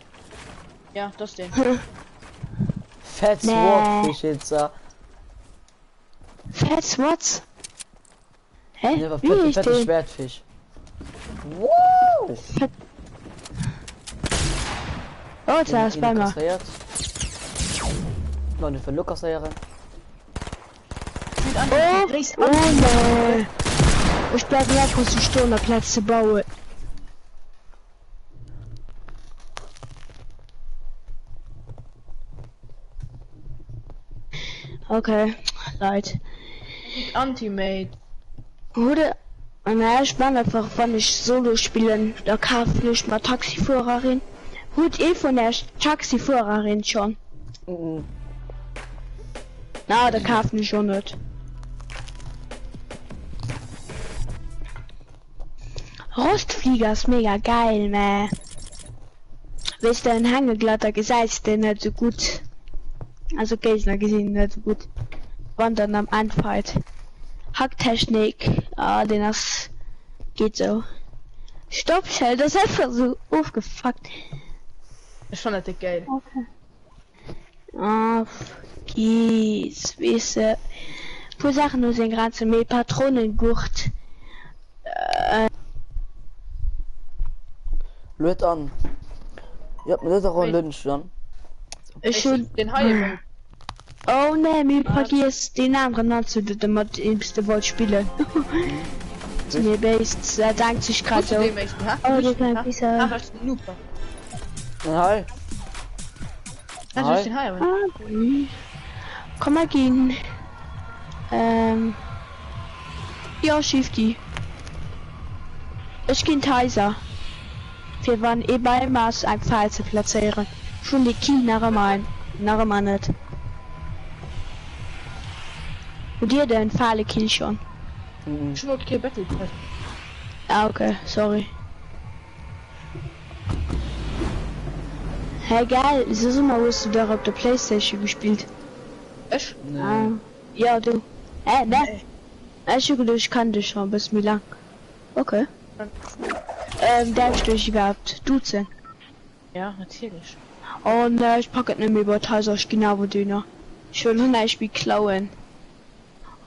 Speaker 2: Ja, das ist den.
Speaker 1: Fett
Speaker 6: Nee.
Speaker 1: Swordfish jetzt.
Speaker 6: Fats, what? Hä?
Speaker 1: Ne, war
Speaker 6: Wie ist
Speaker 1: fette
Speaker 6: der?
Speaker 1: Schwertfisch. Wow!
Speaker 6: Oh, da ist bei mir.
Speaker 1: Noch eine für Lukas Ehre.
Speaker 6: Oh, oh nein. Ich bleib nicht von zu Stunde Platz zu bauen. Okay, leid.
Speaker 2: Anti-Mate.
Speaker 6: Oder? Na, ich bin einfach, wenn ich Solo spielen, da kaufe ich mal Taxifahrerin. Hut von der Taxifahrerin schon. Na, da kaufe ich schon nicht. Rostflieger ist mega geil, ne? Weißt du, ein Hangeglatter gesagt, der nicht so gut. Also Gegner gesehen nicht so gut. Wandern am Anfight. Hacktechnik, den das geht so. Stoppschell, das ist einfach so aufgefuckt.
Speaker 2: Ich fand das geil.
Speaker 6: Okay. Auf geht's, weißt pro Sachen nur sind gerade so mehr Patronengurt.
Speaker 1: Löt an. Ja, mir das auch ein Lynch dann.
Speaker 6: Ich schon.
Speaker 2: Den Hai.
Speaker 6: Oh ne, mir vergisst den anderen dazu, der mit du wollt spielen. Zu mir based, er dankt sich gerade so. Oh, der kann dieser.
Speaker 2: Ach, das ist ein Nooper.
Speaker 1: Hi.
Speaker 2: Das ist den Hai.
Speaker 6: Komm mal gehen. Ja, Shifty. Ich gehe Kaiser. Wir waren eh bei Maß ein Pfeil zu platzieren. Schon die Kiel nach nicht. Und dir den Pfeile Kill schon.
Speaker 2: Schon okay, Battle Pass.
Speaker 6: Ah, okay, sorry. Hey, geil, ist das immer, hast du da auf der Playstation gespielt?
Speaker 2: Echt?
Speaker 6: Ah, ja, du. Ne? Ich kann dich schon bis mir lang. Okay. Darfst du dich überhaupt duzen?
Speaker 2: Ja, natürlich.
Speaker 6: Und ich packe nicht mehr über 1000 genau Döner. Ich will nur Spiel klauen.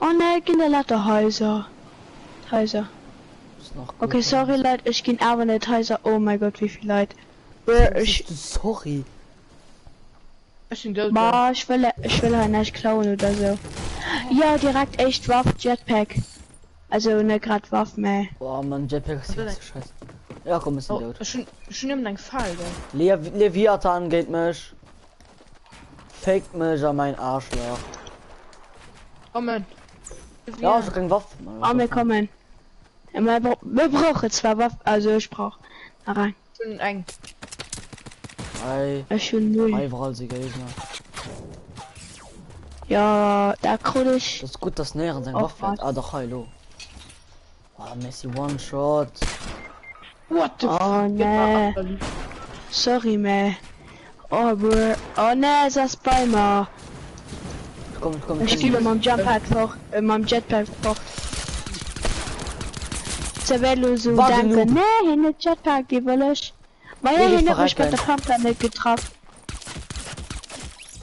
Speaker 6: Oh ne, Kinderlatte Häuser.
Speaker 1: Ist noch gut.
Speaker 6: Okay, sorry Leute, ich gehe aber nicht Häuser. Oh mein Gott, wie viel Leute.
Speaker 1: Sorry.
Speaker 2: Ich bin dort.
Speaker 6: Boah, ich will halt nicht klauen oder so. Ja, direkt echt Waffen Jetpack. Also ne grad Waffen, ey.
Speaker 1: Boah, man, Jetpack ist jetzt so scheiße. Ja, komm, ist
Speaker 2: Oh,
Speaker 1: tot.
Speaker 2: schon nimm deinen Fall, gell?
Speaker 1: Leviathan geht mich. Fake mich an mein Arschloch.
Speaker 2: Kommen.
Speaker 1: Ja, ich kein Waffen.
Speaker 6: Oh, wir kommen. Ja, wir brauchen zwar Waffen, also ich brauch. Da rein.
Speaker 2: Schon eng.
Speaker 1: Ei,
Speaker 6: Schon null.
Speaker 1: überall sie Gegner.
Speaker 6: Ja, da krieg ich.
Speaker 1: Das ist gut, dass näher an sein
Speaker 6: Oh,
Speaker 1: Waffe hat. Ah, doch, hallo. Oh, Messi One-Shot.
Speaker 2: What the
Speaker 6: Oh,
Speaker 2: fuck?
Speaker 6: nee. Sorry, me. Oh, bro. Oh, ne, ist das bei mir.
Speaker 1: Komm.
Speaker 6: Ich spiele mit meinem Jumppad vor, meinem Jetpack vor. Zervello so
Speaker 1: Warte,
Speaker 6: danke.
Speaker 1: Noob.
Speaker 6: Nee, in den Jetpack, die will ich. Weil ja,
Speaker 1: Will ich
Speaker 6: hin ich bei
Speaker 1: verrecken?
Speaker 6: der Pampa nicht getroffen.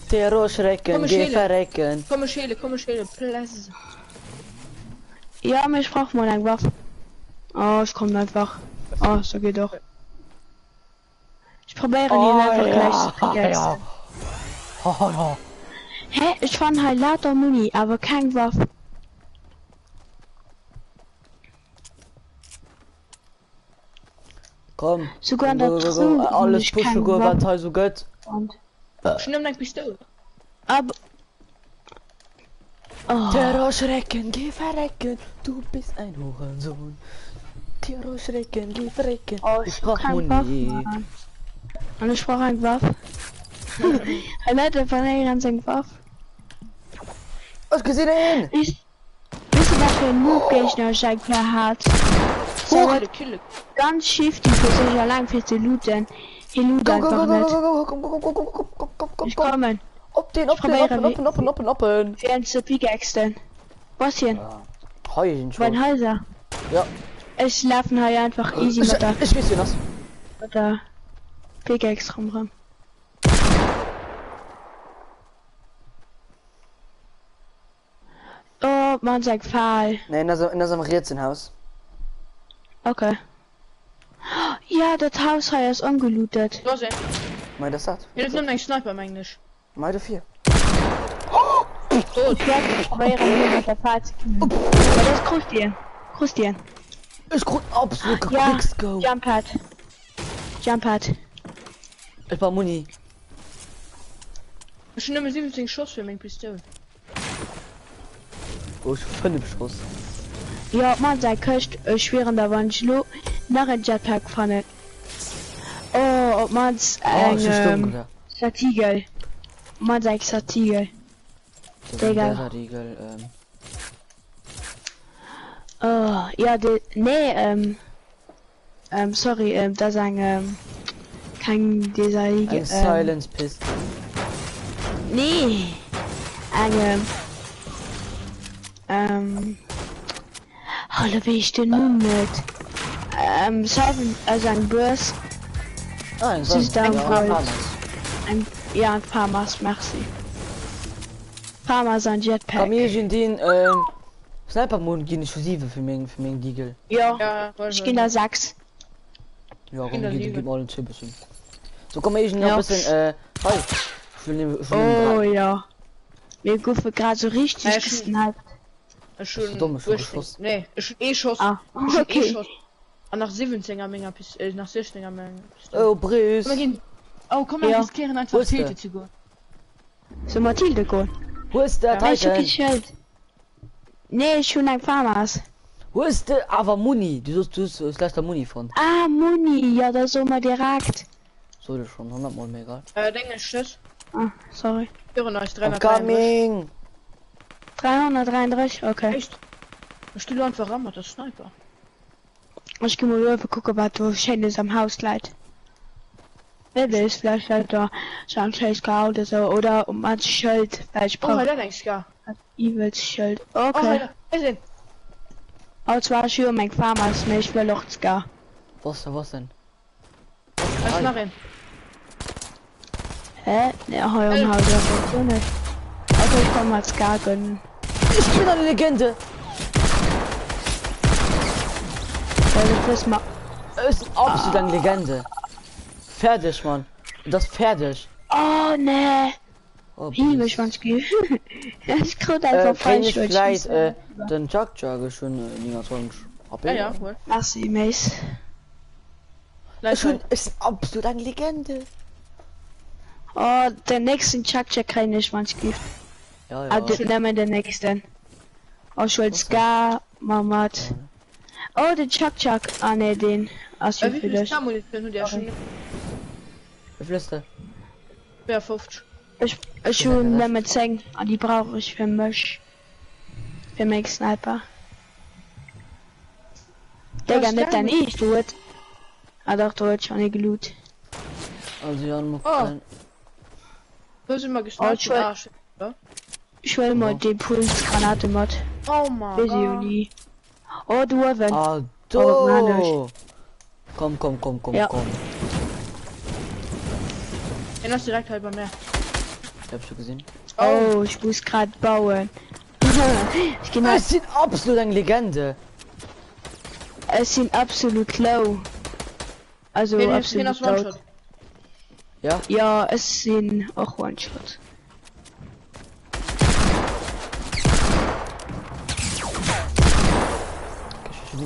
Speaker 1: Terror schrecken,
Speaker 2: Komm,
Speaker 1: geh
Speaker 2: Schäle.
Speaker 1: verrecken.
Speaker 2: Komm, Schäle, Plässe.
Speaker 6: Ja, aber ich brauch mal eine Waffe. Oh, ich komm einfach. Oh, so geht doch. probieren ihn einfach gleich zu
Speaker 1: ja.
Speaker 6: vergessen.
Speaker 1: Ja.
Speaker 6: Hä, ich fand halt lauter Muni, aber kein Waffe.
Speaker 1: Komm.
Speaker 6: Sogar in der
Speaker 1: Go, go, go,
Speaker 6: Truhe
Speaker 1: go. Alles
Speaker 6: ich
Speaker 1: pushen,
Speaker 6: kein
Speaker 1: go,
Speaker 6: Waffe.
Speaker 1: wenn Teil so geht.
Speaker 6: Und,
Speaker 2: Schon dein Pistole.
Speaker 6: aber... Oh,
Speaker 1: Terror schrecken, geh verrecken, du bist ein Hurensohn. Terror schrecken, geh verrecken,
Speaker 6: oh,
Speaker 1: ich brauch
Speaker 6: kein Waffe,
Speaker 1: Muni.
Speaker 6: Mann. Und ich brauch ein Waffe. Er leitet von hier an seinen Waffe.
Speaker 1: Was gesehen?
Speaker 6: Wisst ihr, was für ein Noob-Gegner ich eigentlich hat? So wird
Speaker 2: Kill.
Speaker 6: ganz shifty für sich allein für zu looten. Hier loot
Speaker 1: Go, go,
Speaker 6: einfach
Speaker 1: go, go,
Speaker 6: nicht.
Speaker 1: go, go, komm, komm, komm, komm, komm, komm, komm, komm,
Speaker 6: Ich
Speaker 1: komm.
Speaker 6: komme.
Speaker 1: Op den, open.
Speaker 6: Für ein zu Pickaxe. Was hier?
Speaker 1: Heulen
Speaker 6: Mein
Speaker 1: schon.
Speaker 6: Häuser.
Speaker 1: Ja.
Speaker 6: Ich laufe hier einfach easy mit der,
Speaker 1: Ich weiß das.
Speaker 6: mit der Pickaxe rum. Oh, man sagt Fall.
Speaker 1: Ne, in unserem Rätselhaus.
Speaker 6: Okay. Ja, das Haus hier ist ungelootet.
Speaker 2: Du hast ihn.
Speaker 1: Mal das hat.
Speaker 2: Jetzt nimm deinen Sniper im Englisch.
Speaker 1: Mal der 4.
Speaker 6: Ich werde probieren, hier mit der Fahrt zu kommen. Aber das ist Krustian.
Speaker 1: Ich krieg absolut
Speaker 6: Ja,
Speaker 1: Quick Go.
Speaker 6: Jump Pad.
Speaker 1: Ich brauch Muni.
Speaker 2: Schon immer 17 Schuss für mein Pistole.
Speaker 1: Oh, ich 5 Schuss.
Speaker 6: Ja, man sagt, köcht schweren da waren schlo nach ein Jetpack fanne. Oh, man's
Speaker 1: Oh, ich
Speaker 6: ein
Speaker 1: stumm, oder?
Speaker 6: Satigel. Man sagt Satigel. Digga. Oh, ja, nee, sorry, da sagen, kein dieser
Speaker 1: Ein Silence Pistol.
Speaker 6: nee, hallo, wie ich den nun mit, also ein Burst,
Speaker 1: Ah, ein
Speaker 6: Sie ist da im Gold.
Speaker 1: ja,
Speaker 6: ja, ein Farmers, merci. Farmers ein Jetpack.
Speaker 1: Komm hier in den, Sniper Mode gehen inklusive für mein Diegel.
Speaker 6: Ja,
Speaker 2: Ja,
Speaker 6: ich gehe da 6.
Speaker 1: Ja, komm,
Speaker 2: Kinder
Speaker 1: geht
Speaker 2: liegen.
Speaker 1: mal ein bisschen. So, komm hier noch
Speaker 6: Ja.
Speaker 1: ein bisschen, hi. Ich will nehmen,
Speaker 6: Oh ja. Wir gucken gerade so richtig
Speaker 2: Ja,
Speaker 6: gesniped.
Speaker 2: Schon
Speaker 1: dumm, schon
Speaker 2: Durchschnitt.
Speaker 1: Schuss.
Speaker 2: Nee, ist schon E-Schuss.
Speaker 6: Ah,
Speaker 2: Ist schon
Speaker 6: okay.
Speaker 2: E-Schuss. Und nach 17er Menge nach 16er Menge. Komm
Speaker 1: Oh, Brice.
Speaker 2: mal gehen. Oh, komm
Speaker 6: Ja.
Speaker 2: mal, riskieren einfach
Speaker 1: Wo ist
Speaker 2: Zelte
Speaker 1: der?
Speaker 2: zu gehen.
Speaker 6: So Mathilde go.
Speaker 1: Wo ist der
Speaker 6: Ja, ich hab
Speaker 1: Titan?
Speaker 6: geschild. Nee, schon ein Farmers.
Speaker 1: Wo ist der, aber Muni? Du hast leichter Muni von.
Speaker 6: Ah, Muni, ja, das so mal direkt.
Speaker 1: So, das schon 100 Mal mehr egal.
Speaker 2: Denke ich das.
Speaker 6: Ah, sorry.
Speaker 2: Hören euch
Speaker 1: I'm
Speaker 2: 333.
Speaker 1: coming!
Speaker 6: 333, okay.
Speaker 2: Echt? Ich stehe einfach ran mit der Sniper.
Speaker 6: Ich geh mal rüber gucken, was du Schönes am Haus leid. Wer weiß, vielleicht halt da so ein scheiß Grau oder so, oder um ein Schild, weil ich
Speaker 2: Oh,
Speaker 6: brauche
Speaker 2: der denkst ja.
Speaker 6: ein Evils Schild.
Speaker 2: Oh,
Speaker 6: Okay.
Speaker 2: da ist ihn.
Speaker 6: Aber zwar schon mein Farmers, ne, ich will auch gar.
Speaker 1: Was denn?
Speaker 2: Da ist nach ihm.
Speaker 6: Hä? Ne, heuer im Haus, das so nicht. Also ich komm als gar gönnen.
Speaker 1: Ich bin eine Legende!
Speaker 6: Also das mal.
Speaker 1: Es ist absolut eine Legende. Fertig, Mann. Das fertig.
Speaker 6: Oh ne.
Speaker 1: Oh,
Speaker 6: Himmel,
Speaker 1: Brice.
Speaker 6: ich fand's gut. Ich krieg
Speaker 1: Kann
Speaker 6: einfach
Speaker 1: ich
Speaker 6: falsch, weil
Speaker 1: vielleicht,
Speaker 6: ich
Speaker 1: den Chuck schon in der Tongue
Speaker 2: Ja, ja, wohl.
Speaker 6: Merci, Mace.
Speaker 1: Schon ist absolut eine Legende.
Speaker 6: Oh, den nächsten Chuck kann ich manchmal.
Speaker 1: Ja,
Speaker 6: Ah, du nehmen den nächsten. Oh, ich will Ska, Mamat. Oh, den Chuck. Ah, ne, den. Als
Speaker 2: Wie
Speaker 6: für
Speaker 2: viel
Speaker 6: dich.
Speaker 2: Stammunition hat der schon?
Speaker 1: Wie viel ist der?
Speaker 2: Wer 50?
Speaker 6: Ich schon nehmen 10. Ah, die brauche ich für mich. Für meinen Sniper. Digga, nicht dein ich, du hast. Ah, doch, du hast schon nicht geloot.
Speaker 1: Also, ja, mal
Speaker 2: Oh.
Speaker 1: gucken.
Speaker 2: Du sind mal gesniped.
Speaker 6: ich will-
Speaker 2: Arsch.
Speaker 6: Ich will mal den Pulsgranate mod.
Speaker 2: Oh mein
Speaker 6: Busy
Speaker 2: Gott.
Speaker 6: Uni. Oh, du hast.
Speaker 1: Ah,
Speaker 6: Oh, Mann,
Speaker 1: do! Komm.
Speaker 6: Ja.
Speaker 2: Den hast du direkt halt bei mir.
Speaker 1: Ich hab schon gesehen.
Speaker 6: Oh, ich muss gerade bauen. Ich geh mal.
Speaker 1: Es sind absolut eine Legende.
Speaker 6: Es sind absolut low. Also
Speaker 2: Den
Speaker 6: absolut
Speaker 2: hast
Speaker 6: low.
Speaker 2: One-Shot.
Speaker 1: Ja?
Speaker 6: Ja, es sind auch One-Shot.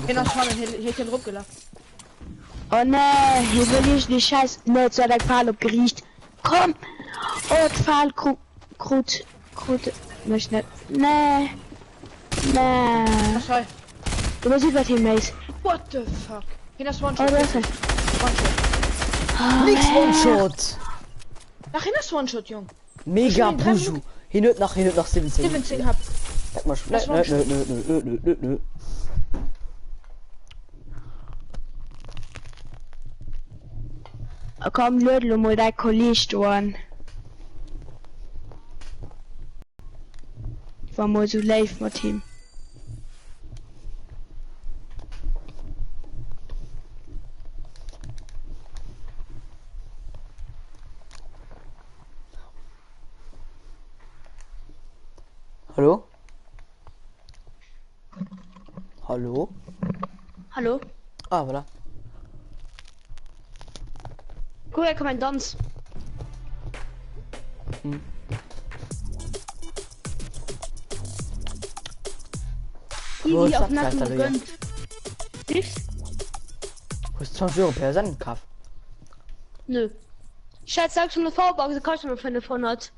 Speaker 2: Genau, hätte Druck gelassen.
Speaker 6: Oh ne, hier will ich die Scheiß. Ne, zu der Pfahl abgeriecht. Komm! Oh, Pfahl, Krut. Möchte nicht. Ne. Ne.
Speaker 2: Was soll?
Speaker 6: Du musst über Teammates.
Speaker 2: What the fuck? Genau,
Speaker 6: Oh,
Speaker 2: One-Shot.
Speaker 6: das ist.
Speaker 2: One-Shot.
Speaker 1: Nix One-Shot!
Speaker 2: Nach hinten One-Shot, Jung.
Speaker 1: Mega
Speaker 2: Ich bin in
Speaker 1: Puju! Hin und nach 17.
Speaker 2: 17 hab.
Speaker 1: Sag mal,
Speaker 2: Das war
Speaker 1: nö.
Speaker 6: Komm, Lödel, mal dein Kollege an. War mal so live mit ihm.
Speaker 1: Hallo? Hallo?
Speaker 6: Hallo?
Speaker 1: Ah, voilà.
Speaker 6: Guck, hier kommt ein Tanz.
Speaker 1: Wo
Speaker 6: Easy
Speaker 1: ist
Speaker 6: auf
Speaker 1: das
Speaker 6: Nacken
Speaker 1: Gleiter,
Speaker 6: gegönnt. Nichts?
Speaker 1: Wo ist 20 Euro per Sandkauf?
Speaker 6: Nö. Scheiß, sagst du eine V-Box, da kostet man 500.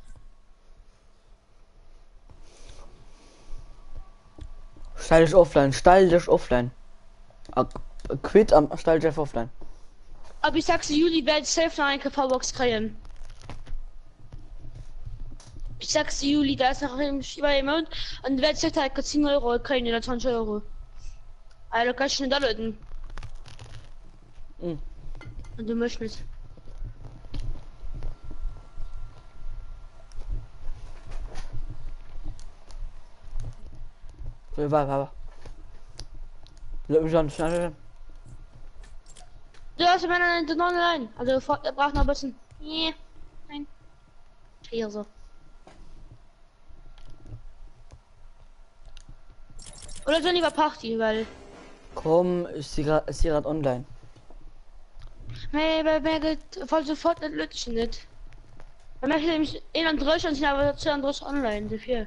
Speaker 1: Stell dich offline. Quit am stell dich offline.
Speaker 6: Aber ich sag's Juli, werde ich safe noch eine V-Box kriegen. Ich sag's Juli, da ist noch im Monat und werde ich halt 10 Euro kriegen oder 20 Euro. Also kannst du nicht anrufen.
Speaker 1: Mhm.
Speaker 6: Und du möchtest nicht.
Speaker 1: Warte. Lass mich an, schnell.
Speaker 6: Du hast meine den online. Also er braucht noch ein bisschen. Nee. Nein. Hier so. Oder so lieber Party, weil.
Speaker 1: Komm, ich sehe grad online.
Speaker 6: Nee, bei mir geht voll sofort nicht Lütchen nicht. Bei mir steht nämlich 31 und sind aber 32 online, dafür.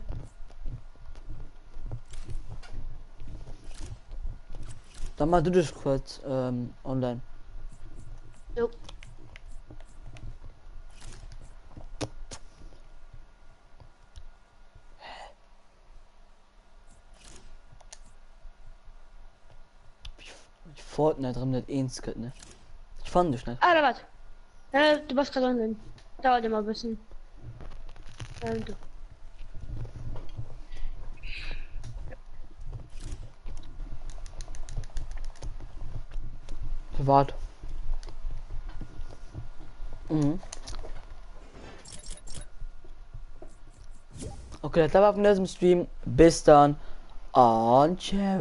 Speaker 1: Dann mal du dich kurz online.
Speaker 6: Jo.
Speaker 1: Fortnite drin nicht eins geht, ne? Ich fand dich nicht.
Speaker 6: Ah, da warte. Du warst gerade online. Dauert immer ein bisschen. Du.
Speaker 1: Privat. Mhm. Okay, das war von diesem Stream. Bis dann. Und ciao.